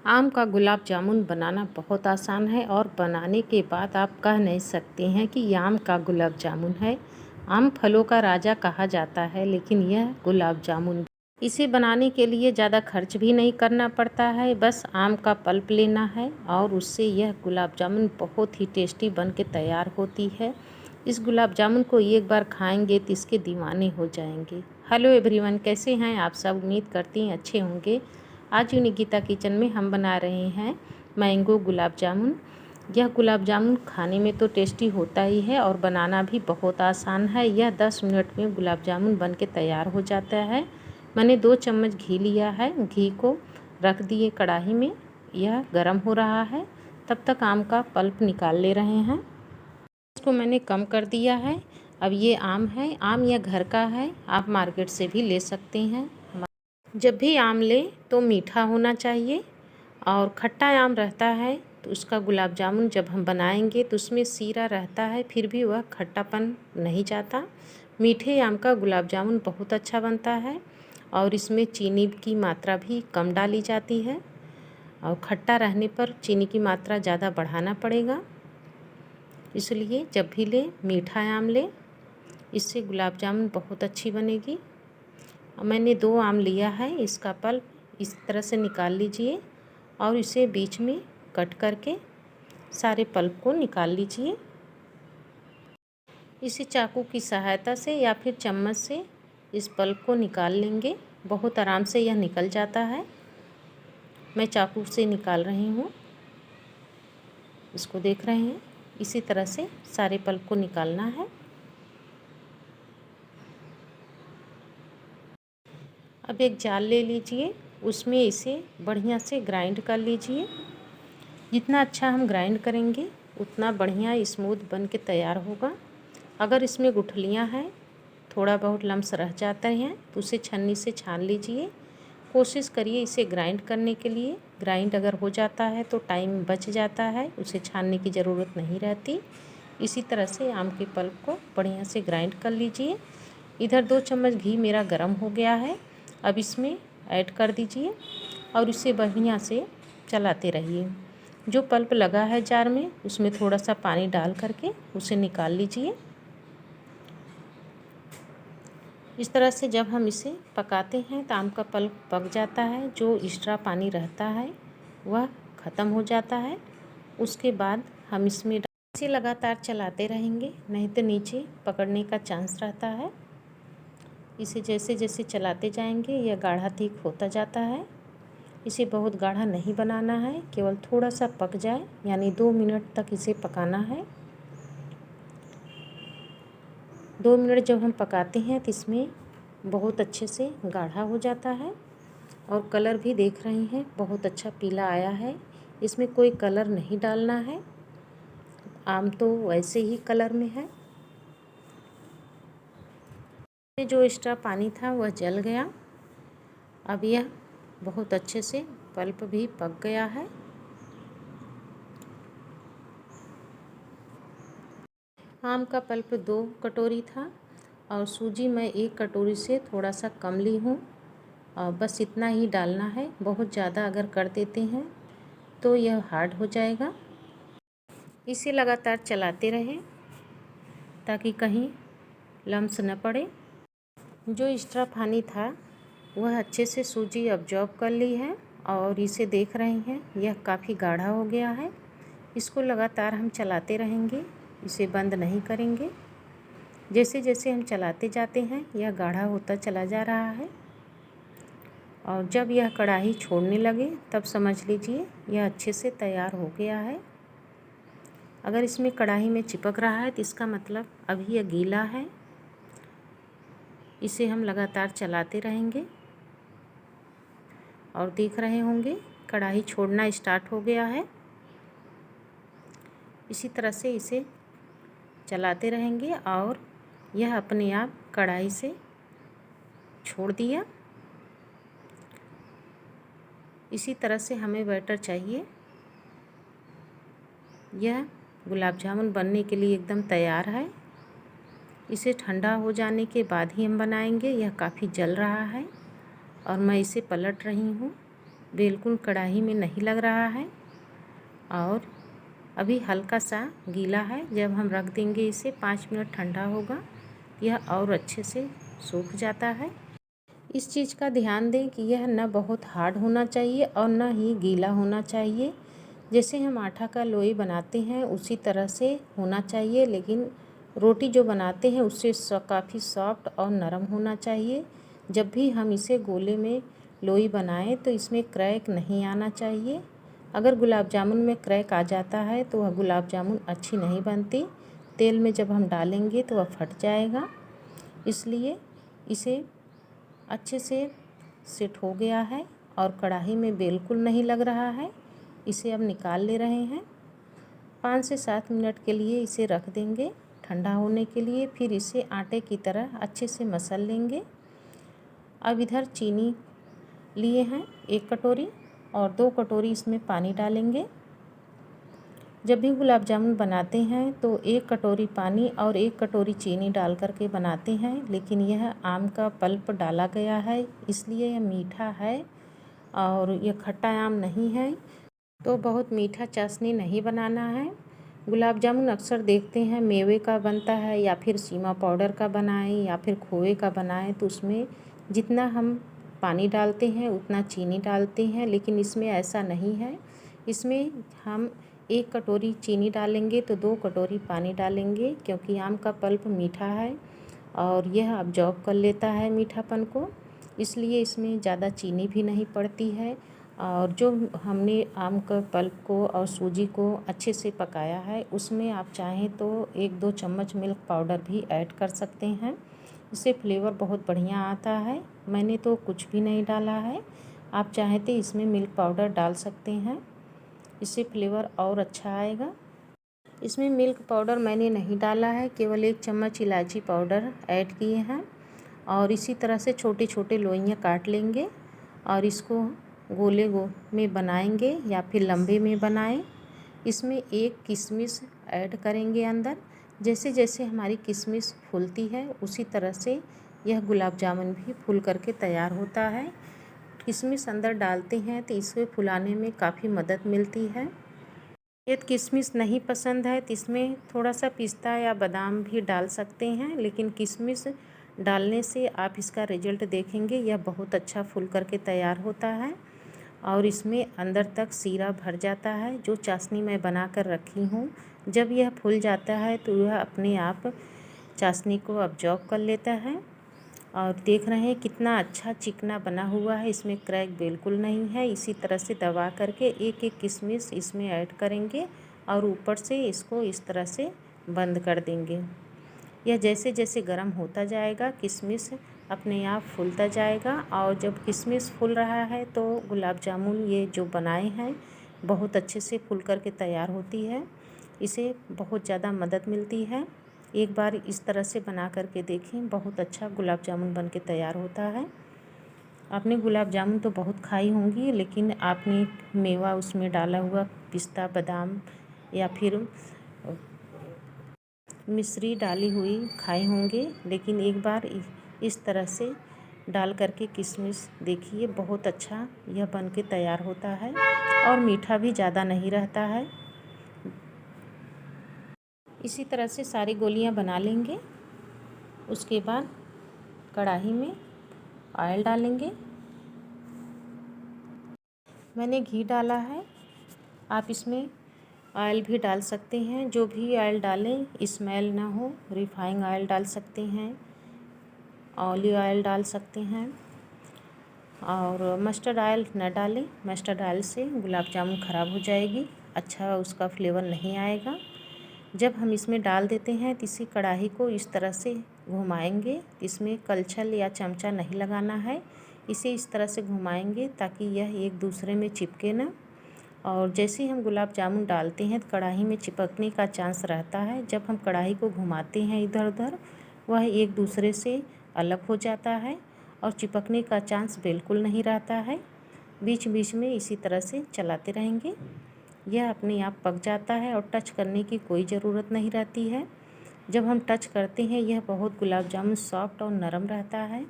आम का गुलाब जामुन बनाना बहुत आसान है और बनाने के बाद आप कह नहीं सकते हैं कि ये आम का गुलाब जामुन है। आम फलों का राजा कहा जाता है, लेकिन यह गुलाब जामुन इसे बनाने के लिए ज़्यादा खर्च भी नहीं करना पड़ता है। बस आम का पल्प लेना है और उससे यह गुलाब जामुन बहुत ही टेस्टी बन के तैयार होती है। इस गुलाब जामुन को एक बार खाएंगे तो इसके दीवाने हो जाएंगे। हेलो एवरीवन, कैसे हैं आप सब? उम्मीद करती हैं अच्छे होंगे। आज यूनिकिता किचन में हम बना रहे हैं मैंगो गुलाब जामुन। यह गुलाब जामुन खाने में तो टेस्टी होता ही है और बनाना भी बहुत आसान है। यह 10 मिनट में गुलाब जामुन बन के तैयार हो जाता है। मैंने 2 चम्मच घी लिया है। घी को रख दिए कढ़ाई में, यह गर्म हो रहा है। तब तक आम का पल्प निकाल ले रहे हैं। इसको मैंने कम कर दिया है। अब ये आम है, आम यह घर का है, आप मार्केट से भी ले सकते हैं। जब भी आम लें तो मीठा होना चाहिए और खट्टा आम रहता है तो उसका गुलाब जामुन जब हम बनाएंगे तो उसमें सीरा रहता है, फिर भी वह खट्टापन नहीं जाता। मीठे आम का गुलाब जामुन बहुत अच्छा बनता है और इसमें चीनी की मात्रा भी कम डाली जाती है और खट्टा रहने पर चीनी की मात्रा ज़्यादा बढ़ाना पड़ेगा। इसलिए जब भी लें मीठा आम लें, इससे गुलाब जामुन बहुत अच्छी बनेगी। मैंने 2 आम लिया है। इसका पल्प इस तरह से निकाल लीजिए और इसे बीच में कट करके सारे पल्प को निकाल लीजिए। इसे चाकू की सहायता से या फिर चम्मच से इस पल्प को निकाल लेंगे। बहुत आराम से यह निकल जाता है। मैं चाकू से निकाल रही हूँ, इसको देख रहे हैं। इसी तरह से सारे पल्प को निकालना है। अब एक जाल ले लीजिए, उसमें इसे बढ़िया से ग्राइंड कर लीजिए। जितना अच्छा हम ग्राइंड करेंगे उतना बढ़िया स्मूथ बन के तैयार होगा। अगर इसमें गुठलियाँ हैं, थोड़ा बहुत लम्स रह जाते हैं तो उसे छन्नी से छान लीजिए। कोशिश करिए इसे ग्राइंड करने के लिए। ग्राइंड अगर हो जाता है तो टाइम बच जाता है, उसे छानने की ज़रूरत नहीं रहती। इसी तरह से आम के पल्प को बढ़िया से ग्राइंड कर लीजिए। इधर 2 चम्मच घी मेरा गर्म हो गया है। अब इसमें ऐड कर दीजिए और इसे बढ़िया से चलाते रहिए। जो पल्प लगा है जार में, उसमें थोड़ा सा पानी डाल करके उसे निकाल लीजिए। इस तरह से जब हम इसे पकाते हैं तो आम का पल्प पक जाता है। जो एक्स्ट्रा पानी रहता है वह ख़त्म हो जाता है। उसके बाद हम इसमें इसे लगातार चलाते रहेंगे, नहीं तो नीचे पकड़ने का चांस रहता है। इसे जैसे जैसे चलाते जाएंगे यह गाढ़ा थिक होता जाता है। इसे बहुत गाढ़ा नहीं बनाना है, केवल थोड़ा सा पक जाए, यानी 2 मिनट तक इसे पकाना है। 2 मिनट जब हम पकाते हैं तो इसमें बहुत अच्छे से गाढ़ा हो जाता है और कलर भी देख रहे हैं बहुत अच्छा पीला आया है। इसमें कोई कलर नहीं डालना है, आम तो वैसे ही कलर में है। जो एक्स्ट्रा पानी था वह जल गया। अब यह बहुत अच्छे से पल्प भी पक गया है। आम का पल्प 2 कटोरी था और सूजी मैं 1 कटोरी से थोड़ा सा कम ली हूँ और बस इतना ही डालना है। बहुत ज़्यादा अगर कर देते हैं तो यह हार्ड हो जाएगा। इसे लगातार चलाते रहें ताकि कहीं लम्स न पड़े। जो एक्स्ट्रा पानी था वह अच्छे से सूजी अब्जॉर्ब कर ली है और इसे देख रहे हैं यह काफ़ी गाढ़ा हो गया है। इसको लगातार हम चलाते रहेंगे, इसे बंद नहीं करेंगे। जैसे जैसे हम चलाते जाते हैं यह गाढ़ा होता चला जा रहा है और जब यह कढ़ाई छोड़ने लगे तब समझ लीजिए यह अच्छे से तैयार हो गया है। अगर इसमें कढ़ाई में चिपक रहा है तो इसका मतलब अभी यह गीला है। इसे हम लगातार चलाते रहेंगे और देख रहे होंगे कढ़ाई छोड़ना स्टार्ट हो गया है। इसी तरह से इसे चलाते रहेंगे और यह अपने आप कढ़ाई से छोड़ दिया। इसी तरह से हमें बैटर चाहिए। यह गुलाब जामुन बनने के लिए एकदम तैयार है। इसे ठंडा हो जाने के बाद ही हम बनाएंगे। यह काफ़ी जल रहा है और मैं इसे पलट रही हूँ। बिल्कुल कढ़ाई में नहीं लग रहा है और अभी हल्का सा गीला है। जब हम रख देंगे इसे 5 मिनट ठंडा होगा, यह और अच्छे से सूख जाता है। इस चीज़ का ध्यान दें कि यह न बहुत हार्ड होना चाहिए और न ही गीला होना चाहिए। जैसे हम आटा का लोई बनाते हैं उसी तरह से होना चाहिए, लेकिन रोटी जो बनाते हैं उससे काफ़ी सॉफ्ट और नरम होना चाहिए। जब भी हम इसे गोले में लोई बनाएं तो इसमें क्रैक नहीं आना चाहिए। अगर गुलाब जामुन में क्रैक आ जाता है तो वह गुलाब जामुन अच्छी नहीं बनती। तेल में जब हम डालेंगे तो वह फट जाएगा। इसलिए इसे अच्छे से सेट हो गया है और कढ़ाई में बिल्कुल नहीं लग रहा है। इसे अब निकाल ले रहे हैं। 5 से 7 मिनट के लिए इसे रख देंगे ठंडा होने के लिए। फिर इसे आटे की तरह अच्छे से मसल लेंगे। अब इधर चीनी लिए हैं 1 कटोरी और 2 कटोरी इसमें पानी डालेंगे। जब भी गुलाब जामुन बनाते हैं तो 1 कटोरी पानी और 1 कटोरी चीनी डाल करके बनाते हैं, लेकिन यह आम का पल्प डाला गया है इसलिए यह मीठा है और यह खट्टा आम नहीं है, तो बहुत मीठा चाशनी नहीं बनाना है। गुलाब जामुन अक्सर देखते हैं मेवे का बनता है या फिर सीमा पाउडर का बनाएं या फिर खोए का बनाएं, तो उसमें जितना हम पानी डालते हैं उतना चीनी डालते हैं, लेकिन इसमें ऐसा नहीं है। इसमें हम 1 कटोरी चीनी डालेंगे तो 2 कटोरी पानी डालेंगे, क्योंकि आम का पल्प मीठा है और यह अब्जॉर्ब कर लेता है मीठापन को, इसलिए इसमें ज़्यादा चीनी भी नहीं पड़ती है। और जो हमने आम का पल्प को और सूजी को अच्छे से पकाया है उसमें आप चाहें तो 1-2 चम्मच मिल्क पाउडर भी ऐड कर सकते हैं। इससे फ्लेवर बहुत बढ़िया आता है। मैंने तो कुछ भी नहीं डाला है, आप चाहें तो इसमें मिल्क पाउडर डाल सकते हैं, इससे फ्लेवर और अच्छा आएगा। इसमें मिल्क पाउडर मैंने नहीं डाला है, केवल 1 चम्मच इलायची पाउडर ऐड किए हैं। और इसी तरह से छोटे छोटे लोइयाँ काट लेंगे और इसको गोले में बनाएंगे या फिर लंबे में बनाएं। इसमें 1 किशमिश ऐड करेंगे अंदर। जैसे जैसे हमारी किशमिश फूलती है उसी तरह से यह गुलाब जामुन भी फूल करके तैयार होता है। किशमिश अंदर डालते हैं तो इसे फुलाने में काफ़ी मदद मिलती है। यदि किशमिश नहीं पसंद है तो इसमें थोड़ा सा पिस्ता या बादाम भी डाल सकते हैं, लेकिन किशमिश डालने से आप इसका रिजल्ट देखेंगे, यह बहुत अच्छा फूल करके तैयार होता है और इसमें अंदर तक सीरा भर जाता है। जो चाशनी मैं बना कर रखी हूँ, जब यह फूल जाता है तो यह अपने आप चाशनी को अब्जॉर्ब कर लेता है। और देख रहे हैं कितना अच्छा चिकना बना हुआ है, इसमें क्रैक बिल्कुल नहीं है। इसी तरह से दबा करके 1-1 किशमिश इसमें ऐड करेंगे और ऊपर से इसको इस तरह से बंद कर देंगे। यह जैसे जैसे गर्म होता जाएगा किशमिश अपने आप फूलता जाएगा, और जब किशमिश फूल रहा है तो गुलाब जामुन ये जो बनाए हैं बहुत अच्छे से फूल करके तैयार होती है। इसे बहुत ज़्यादा मदद मिलती है। एक बार इस तरह से बना करके देखें, बहुत अच्छा गुलाब जामुन बन के तैयार होता है। आपने गुलाब जामुन तो बहुत खाई होंगी, लेकिन आपने मेवा उसमें डाला हुआ पिस्ता बादाम या फिर मिश्री डाली हुई खाए होंगे, लेकिन एक बार इस तरह से डाल करके किशमिश देखिए, बहुत अच्छा यह बन के तैयार होता है और मीठा भी ज़्यादा नहीं रहता है। इसी तरह से सारी गोलियां बना लेंगे। उसके बाद कढ़ाई में ऑयल डालेंगे। मैंने घी डाला है, आप इसमें ऑयल भी डाल सकते हैं। जो भी ऑयल डालें स्मेल ना हो, रिफाइंड ऑयल डाल सकते हैं, ऑलिव ऑयल डाल सकते हैं और मस्टर्ड ऑयल न डालें। मस्टर्ड ऑयल से गुलाब जामुन ख़राब हो जाएगी, अच्छा उसका फ्लेवर नहीं आएगा। जब हम इसमें डाल देते हैं तो इसी कढ़ाई को इस तरह से घुमाएंगे। इसमें कलछल या चमचा नहीं लगाना है, इसे इस तरह से घुमाएंगे ताकि यह एक दूसरे में चिपके ना। और जैसे ही हम गुलाब जामुन डालते हैं तो कढ़ाई में चिपकने का चांस रहता है। जब हम कढ़ाई को घुमाते हैं इधर उधर, वह एक दूसरे से अलग हो जाता है और चिपकने का चांस बिल्कुल नहीं रहता है। बीच बीच में इसी तरह से चलाते रहेंगे, यह अपने आप पक जाता है और टच करने की कोई ज़रूरत नहीं रहती है। जब हम टच करते हैं यह बहुत गुलाब जामुन सॉफ्ट और नरम रहता है।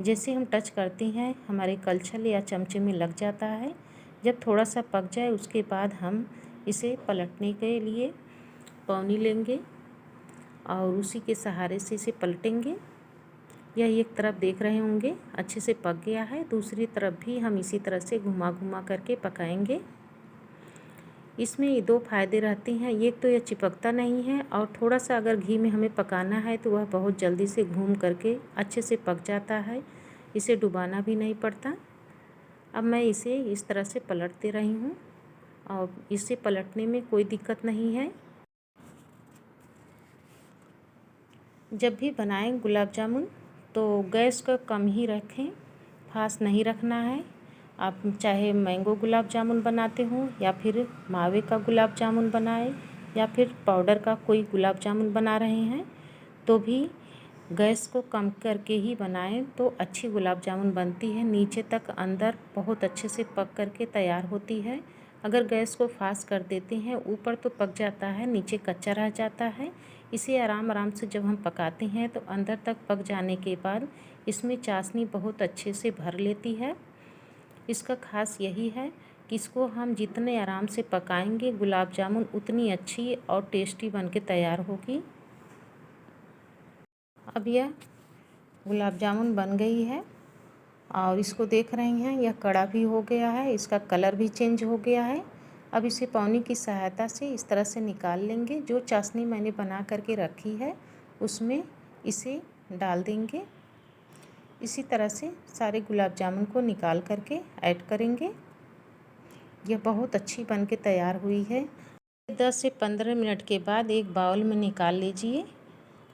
जैसे हम टच करते हैं हमारे कलछल या चमचे में लग जाता है, जब थोड़ा सा पक जाए उसके बाद हम इसे पलटने के लिए पौनी लेंगे और उसी के सहारे से इसे पलटेंगे। यह एक तरफ देख रहे होंगे अच्छे से पक गया है, दूसरी तरफ भी हम इसी तरह से घुमा घुमा करके पकाएंगे। इसमें दो फायदे रहते हैं, एक तो यह चिपकता नहीं है और थोड़ा सा अगर घी में हमें पकाना है तो वह बहुत जल्दी से घूम करके अच्छे से पक जाता है, इसे डुबाना भी नहीं पड़ता। अब मैं इसे इस तरह से पलट दे रही हूँ और इसे पलटने में कोई दिक्कत नहीं है। जब भी बनाएं गुलाब जामुन तो गैस को कम ही रखें, फास्ट नहीं रखना है। आप चाहे मैंगो गुलाब जामुन बनाते हो या फिर मावे का गुलाब जामुन बनाए या फिर पाउडर का कोई गुलाब जामुन बना रहे हैं तो भी गैस को कम करके ही बनाएं तो अच्छी गुलाब जामुन बनती है, नीचे तक अंदर बहुत अच्छे से पक करके तैयार होती है। अगर गैस को फास्ट कर देते हैं ऊपर तो पक जाता है, नीचे कच्चा रह जाता है। इसे आराम आराम से जब हम पकाते हैं तो अंदर तक पक जाने के बाद इसमें चाशनी बहुत अच्छे से भर लेती है। इसका खास यही है कि इसको हम जितने आराम से पकाएंगे गुलाब जामुन उतनी अच्छी और टेस्टी बन के तैयार होगी। अब यह गुलाब जामुन बन गई है और इसको देख रही हैं यह कड़ा भी हो गया है, इसका कलर भी चेंज हो गया है। अब इसे पौनी की सहायता से इस तरह से निकाल लेंगे। जो चाशनी मैंने बना करके रखी है उसमें इसे डाल देंगे। इसी तरह से सारे गुलाब जामुन को निकाल करके ऐड करेंगे। यह बहुत अच्छी बन के तैयार हुई है। 10 से 15 मिनट के बाद एक बाउल में निकाल लीजिए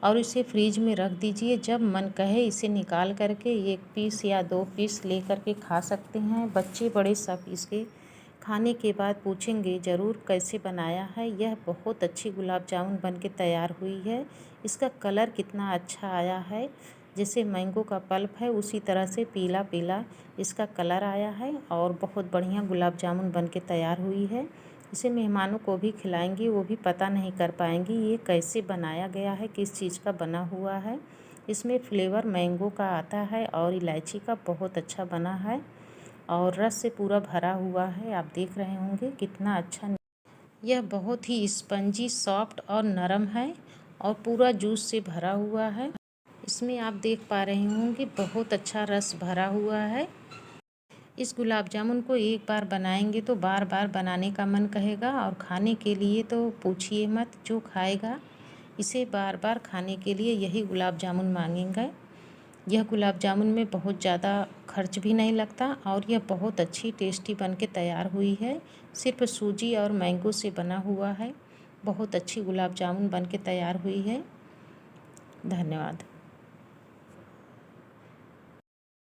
और इसे फ्रीज में रख दीजिए। जब मन कहे इसे निकाल करके एक पीस या 2 पीस ले करके खा सकते हैं। बच्चे बड़े सब इसके खाने के बाद पूछेंगे ज़रूर कैसे बनाया है। यह बहुत अच्छी गुलाब जामुन बन के तैयार हुई है। इसका कलर कितना अच्छा आया है, जैसे मैंगो का पल्प है उसी तरह से पीला पीला इसका कलर आया है और बहुत बढ़िया गुलाब जामुन बन के तैयार हुई है। इसे मेहमानों को भी खिलाएंगी, वो भी पता नहीं कर पाएंगी ये कैसे बनाया गया है, किस चीज़ का बना हुआ है। इसमें फ्लेवर मैंगो का आता है और इलायची का बहुत अच्छा बना है और रस से पूरा भरा हुआ है। आप देख रहे होंगे कितना अच्छा। यह बहुत ही स्पंजी सॉफ्ट और नरम है और पूरा जूस से भरा हुआ है। इसमें आप देख पा रहे होंगे बहुत अच्छा रस भरा हुआ है। इस गुलाब जामुन को एक बार बनाएंगे तो बार बार बनाने का मन कहेगा और खाने के लिए तो पूछिए मत, जो खाएगा इसे बार बार खाने के लिए यही गुलाब जामुन मांगेंगे। यह गुलाब जामुन में बहुत ज़्यादा खर्च भी नहीं लगता और यह बहुत अच्छी टेस्टी बन के तैयार हुई है। सिर्फ सूजी और मैंगो से बना हुआ है। बहुत अच्छी गुलाब जामुन बन के तैयार हुई है। धन्यवाद।